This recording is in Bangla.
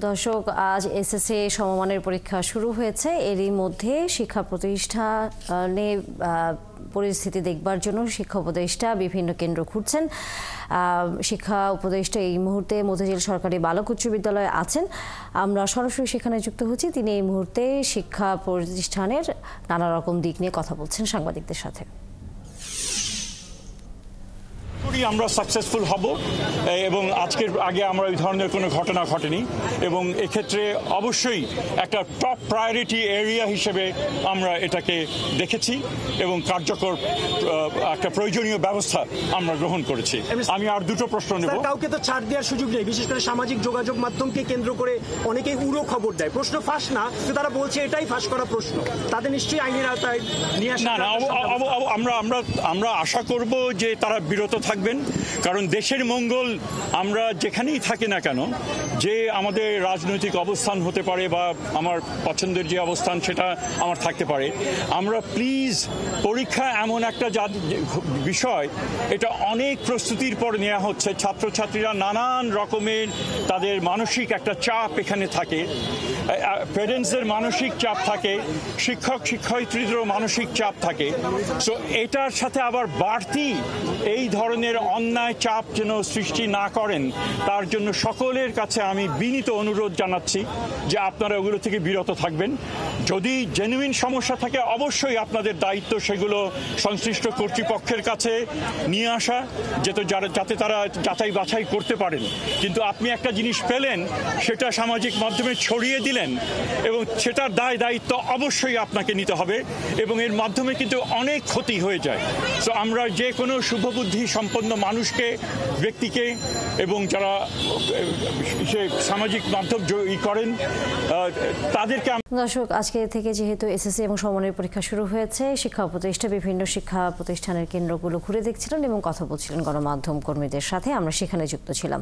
দর্শক, আজ এসএসসি সমমানের পরীক্ষা শুরু হয়েছে। এরই মধ্যে শিক্ষা প্রতিষ্ঠানে পরিস্থিতি দেখবার জন্য শিক্ষা উপদেষ্টা বিভিন্ন কেন্দ্র ঘুরছেন। শিক্ষা উপদেষ্টা এই মুহূর্তে মতিঝিল সরকারি বালক উচ্চ বিদ্যালয়ে আছেন। আমরা সরাসরি সেখানে যুক্ত হচ্ছি। তিনি এই মুহূর্তে শিক্ষা প্রতিষ্ঠানের নানা রকম দিক নিয়ে কথা বলছেন সাংবাদিকদের সাথে। আমরা সাকসেসফুল হব এবং আজকের আগে আমরা এই ধরনের কোনো ঘটনা ঘটেনি এবং এক্ষেত্রে অবশ্যই একটা টপ প্রায়োরিটি এরিয়া হিসেবে আমরা এটাকে দেখেছি এবং কার্যকর একটা প্রয়োজনীয় ব্যবস্থা আমরা গ্রহণ করেছি। আমি আর দুটো প্রশ্ন নেব। কাউকে তো ছাড় দেওয়ার সুযোগ নেই, বিশেষ করে সামাজিক যোগাযোগ মাধ্যমকে কেন্দ্র করে অনেকেই উড়ো খবর দেয়। প্রশ্ন ফাঁস না, তারা বলছে এটাই ফাঁস করা প্রশ্ন, তাদের নিশ্চয়ই আইনের আওতায় নিয়ে আসা। না, আমরা আশা করব যে তারা বিরত থাকবেন, কারণ দেশের মঙ্গল আমরা যেখানেই থাকি না কেন, যে আমাদের রাজনৈতিক অবস্থান হতে পারে বা আমার পছন্দের যে অবস্থান সেটা আমার থাকতে পারে, আমরা প্লিজ পরীক্ষা এমন একটা বিষয়, এটা অনেক প্রস্তুতির পর নেওয়া হচ্ছে। ছাত্রছাত্রীরা নানান রকমের তাদের মানসিক একটা চাপ এখানে থাকে, প্যারেন্টসদের মানসিক চাপ থাকে, শিক্ষক শিক্ষয়িত্রীদেরও মানসিক চাপ থাকে। সো এটার সাথে আবার বাড়তি এই ধরনের অন্যায় চাপ যেন সৃষ্টি না করেন, তার জন্য সকলের কাছে আমি বিনীত অনুরোধ জানাচ্ছি যে আপনারা ওগুলো থেকে বিরত থাকবেন। যদি জেনুইন সমস্যা থাকে অবশ্যই আপনাদের দায়িত্ব সেগুলো সংশ্লিষ্ট কর্তৃপক্ষের কাছে নিয়ে আসা, যাতে তারা যাচাই বাছাই করতে পারেন। কিন্তু আপনি একটা জিনিস পেলেন, সেটা সামাজিক মাধ্যমে ছড়িয়ে দিলেন এবং সেটার দায়িত্ব অবশ্যই আপনাকে নিতে হবে এবং এর মাধ্যমে কিন্তু অনেক ক্ষতি হয়ে যায়। তো আমরা যে কোনো শুভবুদ্ধি সম্পন্ন মানুষকে, ব্যক্তিকে এবং যারা সামাজিক মাধ্যম করেন তাদেরকে। দর্শক, আজকে থেকে যেহেতু এসএসসি এবং সমমানের পরীক্ষা শুরু হয়েছে, শিক্ষা উপদেষ্টা বিভিন্ন শিক্ষা প্রতিষ্ঠানের কেন্দ্রগুলো ঘুরে দেখছিলেন এবং কথা বলছিলেন গণমাধ্যম কর্মীদের সাথে। আমরা সেখানে যুক্ত ছিলাম।